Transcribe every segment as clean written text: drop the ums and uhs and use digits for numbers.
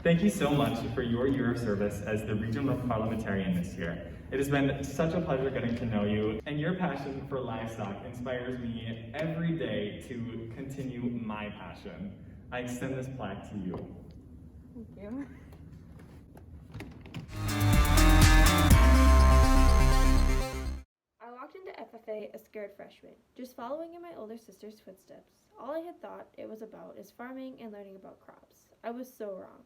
Thank you so much for your year of service as the Region 1 parliamentarian this year. It has been such a pleasure getting to know you, and your passion for livestock inspires me every day to continue my passion. I extend this plaque to you. Thank you. I walked into FFA a scared freshman, just following in my older sister's footsteps. All I had thought it was about is farming and learning about crops. I was so wrong.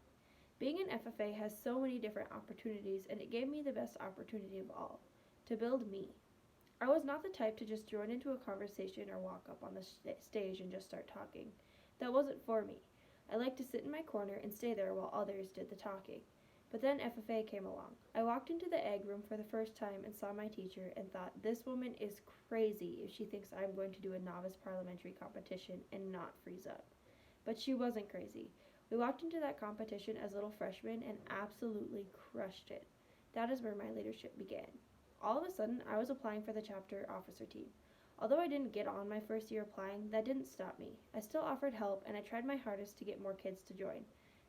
Being in FFA has so many different opportunities, and it gave me the best opportunity of all, to build me. I was not the type to just join into a conversation or walk up on the stage and just start talking. That wasn't for me. I liked to sit in my corner and stay there while others did the talking. But then FFA came along. I walked into the egg room for the first time and saw my teacher and thought, this woman is crazy if she thinks I'm going to do a novice parliamentary competition and not freeze up. But she wasn't crazy. We walked into that competition as little freshmen and absolutely crushed it. That is where my leadership began. All of a sudden, I was applying for the chapter officer team. Although I didn't get on my first year applying, that didn't stop me. I still offered help and I tried my hardest to get more kids to join.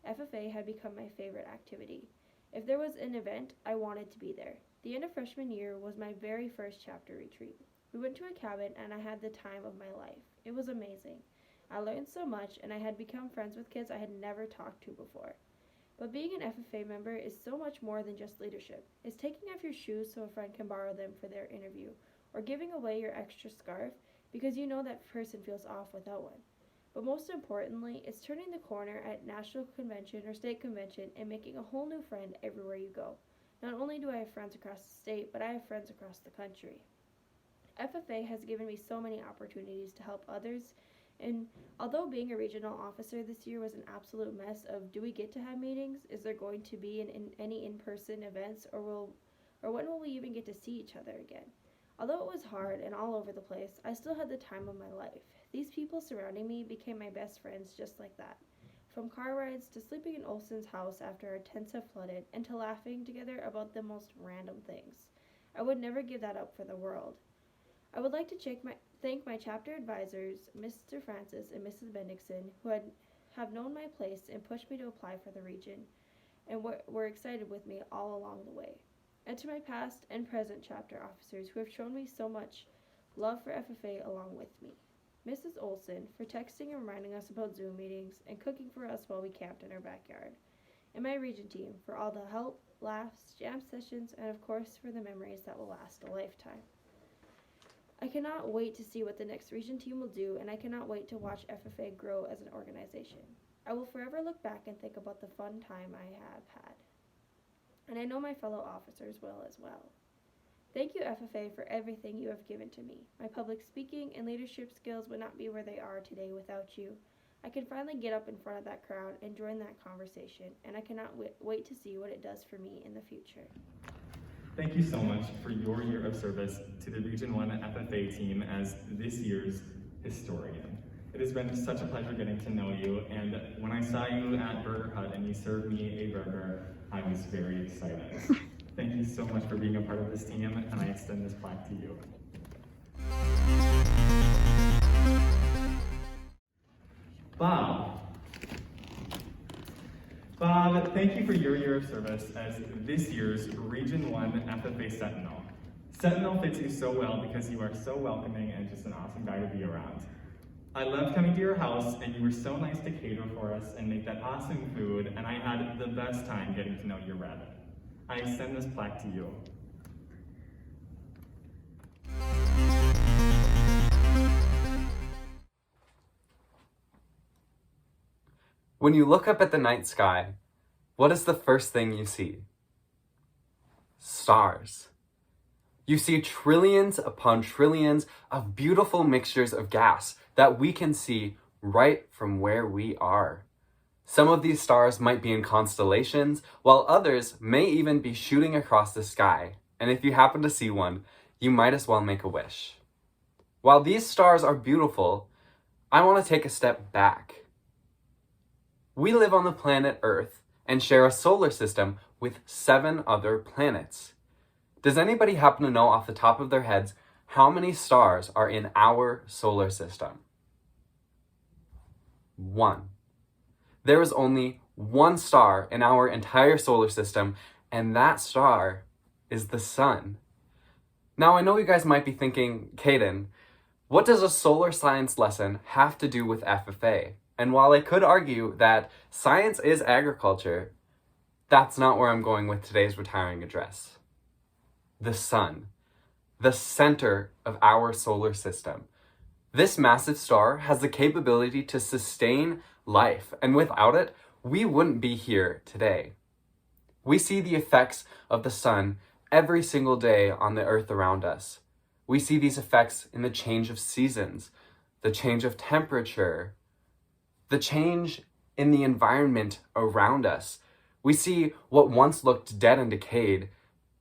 FFA had become my favorite activity. If there was an event, I wanted to be there. The end of freshman year was my very first chapter retreat. We went to a cabin and I had the time of my life. It was amazing. I learned so much and I had become friends with kids I had never talked to before. But being an FFA member is so much more than just leadership. It's taking off your shoes so a friend can borrow them for their interview, or giving away your extra scarf because you know that person feels off without one. But most importantly, it's turning the corner at national convention or state convention and making a whole new friend everywhere you go. Not only do I have friends across the state, but I have friends across the country. FFA has given me so many opportunities to help others, and although being a regional officer this year was an absolute mess of do we get to have meetings, is there going to be any in-person events, or when will we even get to see each other again? Although it was hard and all over the place, I still had the time of my life. These people surrounding me became my best friends just like that. From car rides to sleeping in Olson's house after our tents have flooded, and to laughing together about the most random things. I would never give that up for the world. I would like to thank my chapter advisors, Mr. Francis and Mrs. Bendixson, who have known my place and pushed me to apply for the region, and were excited with me all along the way. And to my past and present chapter officers who have shown me so much love for FFA along with me. Mrs. Olson for texting and reminding us about Zoom meetings and cooking for us while we camped in our backyard. And my region team for all the help, laughs, jam sessions, and of course for the memories that will last a lifetime. I cannot wait to see what the next region team will do, and I cannot wait to watch FFA grow as an organization. I will forever look back and think about the fun time I have had. And I know my fellow officers will as well. Thank you, FFA, for everything you have given to me. My public speaking and leadership skills would not be where they are today without you. I can finally get up in front of that crowd and join that conversation, and I cannot wait to see what it does for me in the future. Thank you so much for your year of service to the Region 1 FFA team as this year's historian. It has been such a pleasure getting to know you, and when I saw you at Burger Hut and you served me a burger, I was very excited. Thank you so much for being a part of this team, and I extend this plaque to you. Bob, thank you for your year of service as this year's Region 1 FFA Sentinel. Sentinel fits you so well because you are so welcoming and just an awesome guy to be around. I loved coming to your house, and you were so nice to cater for us and make that awesome food, and I had the best time getting to know your red. I extend this plaque to you. When you look up at the night sky, what is the first thing you see? Stars. You see trillions upon trillions of beautiful mixtures of gas that we can see right from where we are. Some of these stars might be in constellations, while others may even be shooting across the sky. And if you happen to see one, you might as well make a wish. While these stars are beautiful, I want to take a step back. We live on the planet Earth and share a solar system with 7 other planets. Does anybody happen to know off the top of their heads how many stars are in our solar system? 1. There is only one star in our entire solar system, and that star is the sun. Now, I know you guys might be thinking, Caden, what does a solar science lesson have to do with FFA? And while I could argue that science is agriculture, that's not where I'm going with today's retiring address. The sun, the center of our solar system. This massive star has the capability to sustain life, and without it, we wouldn't be here today. We see the effects of the sun every single day on the earth around us. We see these effects in the change of seasons, the change of temperature, the change in the environment around us. We see what once looked dead and decayed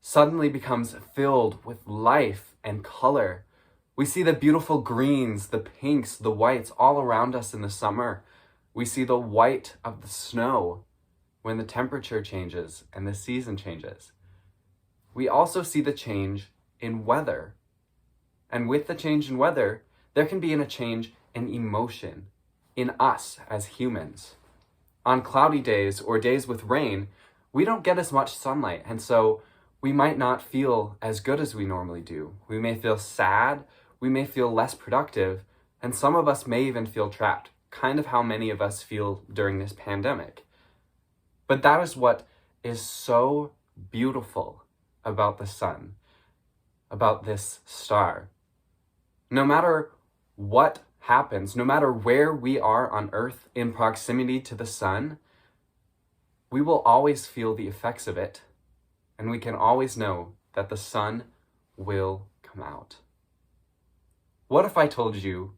suddenly becomes filled with life and color. We see the beautiful greens, the pinks, the whites all around us in the summer. We see the white of the snow when the temperature changes and the season changes. We also see the change in weather. And with the change in weather, there can be a change in emotion in us as humans. On cloudy days or days with rain, we don't get as much sunlight, and so we might not feel as good as we normally do. We may feel sad, we may feel less productive, and some of us may even feel trapped, kind of how many of us feel during this pandemic. But that is what is so beautiful about the sun, about this star. No matter what happens, no matter where we are on Earth in proximity to the sun, we will always feel the effects of it, and we can always know that the sun will come out. What if I told you,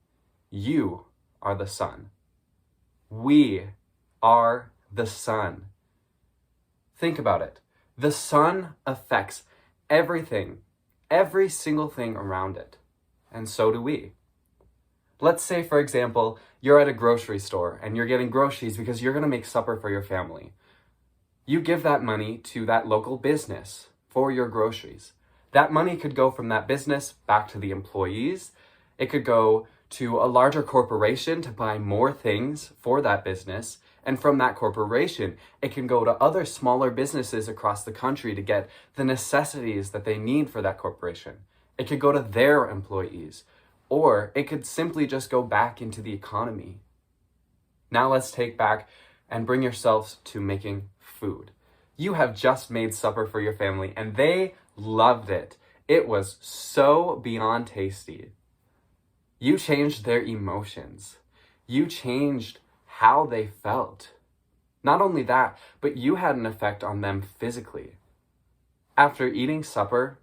you are the sun? We are the sun. Think about it. The sun affects everything, every single thing around it, and so do we. Let's say, for example, you're at a grocery store and you're getting groceries because you're going to make supper for your family. You give that money to that local business for your groceries. That money could go from that business back to the employees. It could go to a larger corporation to buy more things for that business. And from that corporation, it can go to other smaller businesses across the country to get the necessities that they need for that corporation. It could go to their employees. Or it could simply just go back into the economy. Now let's take back and bring yourselves to making food. You have just made supper for your family and they loved it. It was so beyond tasty. You changed their emotions. You changed how they felt. Not only that, but you had an effect on them physically. After eating supper,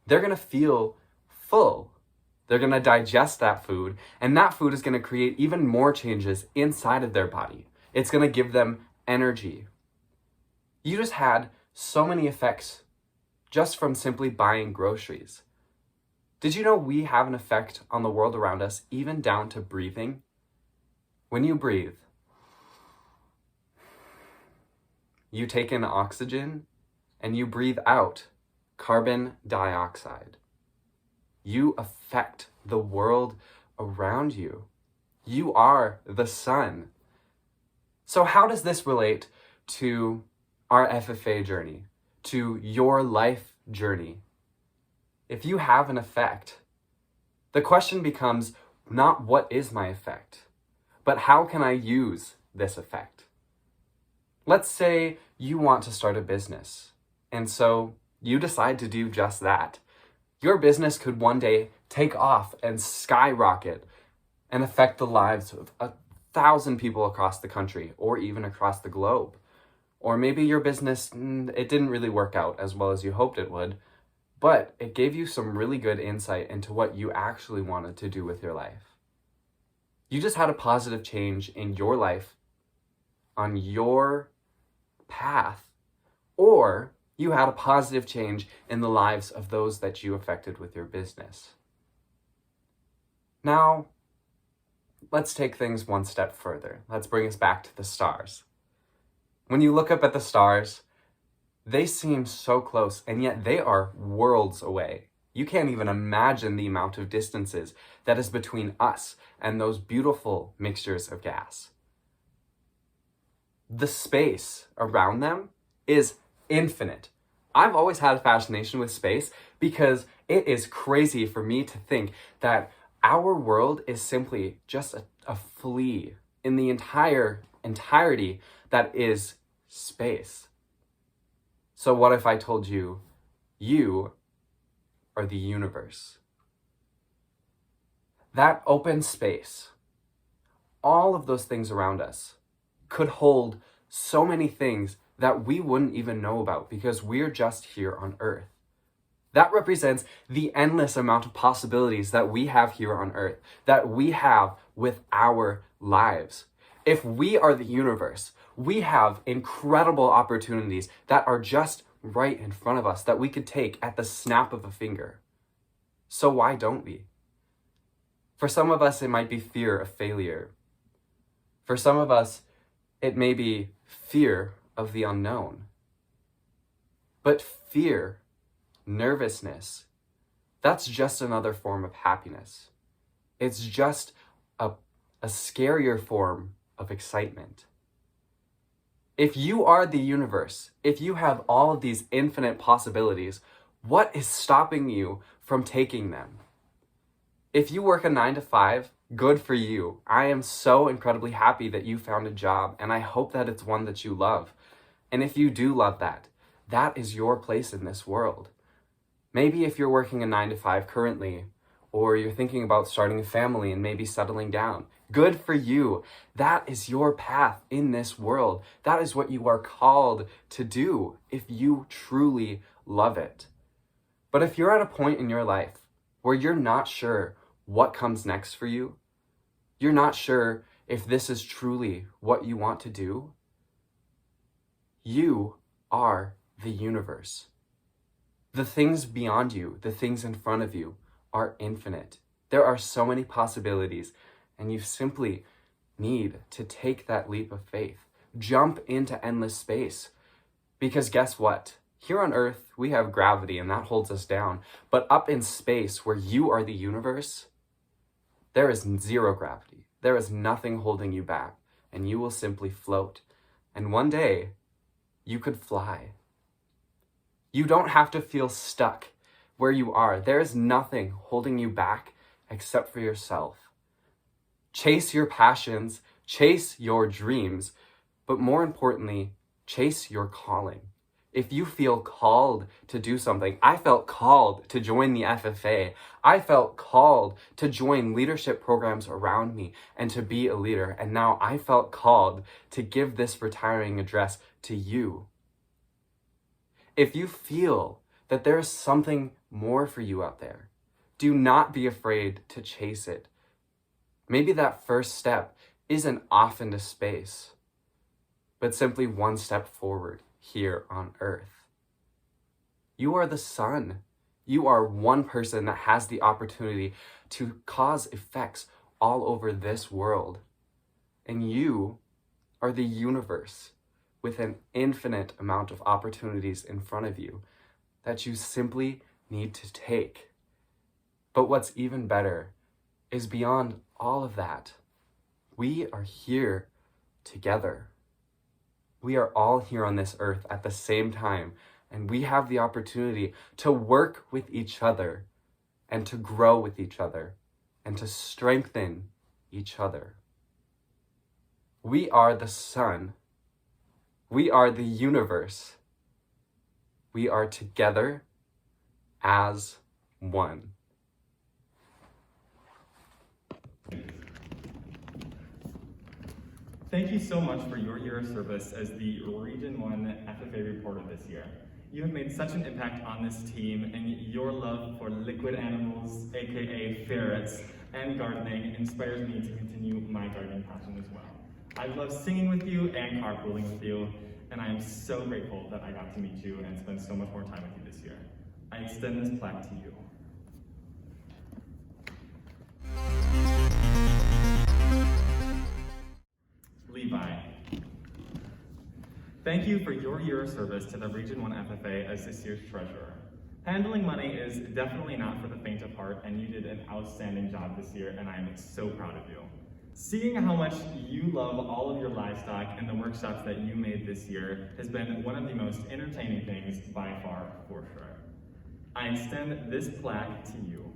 they're going to feel full. They're going to digest that food, and that food is going to create even more changes inside of their body. It's going to give them energy. You just had so many effects just from simply buying groceries. Did you know we have an effect on the world around us, even down to breathing? When you breathe, you take in oxygen and you breathe out carbon dioxide. You affect the world around you. You are the sun. So how does this relate to our FFA journey, to your life journey? If you have an effect, the question becomes not what is my effect, but how can I use this effect? Let's say you want to start a business, and so you decide to do just that. Your business could one day take off and skyrocket and affect the lives of 1,000 people across the country or even across the globe. Or maybe your business, it didn't really work out as well as you hoped it would, but it gave you some really good insight into what you actually wanted to do with your life. You just had a positive change in your life, on your path, or you had a positive change in the lives of those that you affected with your business. Now, let's take things one step further. Let's bring us back to the stars. When you look up at the stars, they seem so close, and yet they are worlds away. You can't even imagine the amount of distances that is between us and those beautiful mixtures of gas. the space around them is infinite. I've always had a fascination with space because it is crazy for me to think that our world is simply just a flea in the entirety that is space. So what if I told you, you are the universe? That open space, all of those things around us, could hold so many things that we wouldn't even know about because we're just here on Earth. That represents the endless amount of possibilities that we have here on Earth, that we have with our lives. If we are the universe, we have incredible opportunities that are just right in front of us that we could take at the snap of a finger. So why don't we? For some of us, it might be fear of failure. For some of us, it may be fear of the unknown. But fear, nervousness, that's just another form of happiness. It's just a scarier form of excitement. If you are the universe, if you have all of these infinite possibilities, what is stopping you from taking them? If you work a 9-to-5, good for you. I am so incredibly happy that you found a job, and I hope that it's one that you love. And if you do love that, that is your place in this world. Maybe if you're working a 9-to-5 currently, or you're thinking about starting a family and maybe settling down, good for you. That is your path in this world. That is what you are called to do if you truly love it. But if you're at a point in your life where you're not sure what comes next for you, you're not sure if this is truly what you want to do, you are the universe. The things beyond you, the things in front of you, are infinite. There are so many possibilities, and you simply need to take that leap of faith. Jump into endless space. Because guess what? Here on Earth, we have gravity, and that holds us down. But up in space, where you are the universe, there is zero gravity. There is nothing holding you back, and you will simply float. And one day, you could fly. You don't have to feel stuck where you are. There is nothing holding you back except for yourself. Chase your passions, chase your dreams, but more importantly, chase your calling. If you feel called to do something, I felt called to join the FFA. I felt called to join leadership programs around me and to be a leader. And now I felt called to give this retiring address to you. If you feel that there is something more for you out there, do not be afraid to chase it. Maybe that first step isn't off into space, but simply one step forward here on Earth. You are the sun. You are one person that has the opportunity to cause effects all over this world. And you are the universe with an infinite amount of opportunities in front of you that you simply need to take. But what's even better is beyond all of that, we are here together. We are all here on this earth at the same time, and we have the opportunity to work with each other and to grow with each other and to strengthen each other. We are the sun. We are the universe. We are together as one. Thank you so much for your year of service as the Region 1 FFA reporter this year. You have made such an impact on this team, and your love for liquid animals, aka ferrets, and gardening inspires me to continue my gardening passion as well. I've loved singing with you and carpooling with you, and I am so grateful that I got to meet you and spend so much more time with you this year. I extend this plaque to you. Levi. Thank you for your year of service to the Region 1 FFA as this year's treasurer. Handling money is definitely not for the faint of heart, and you did an outstanding job this year, and I am so proud of you. Seeing how much you love all of your livestock and the workshops that you made this year has been one of the most entertaining things by far, for sure. I extend this plaque to you.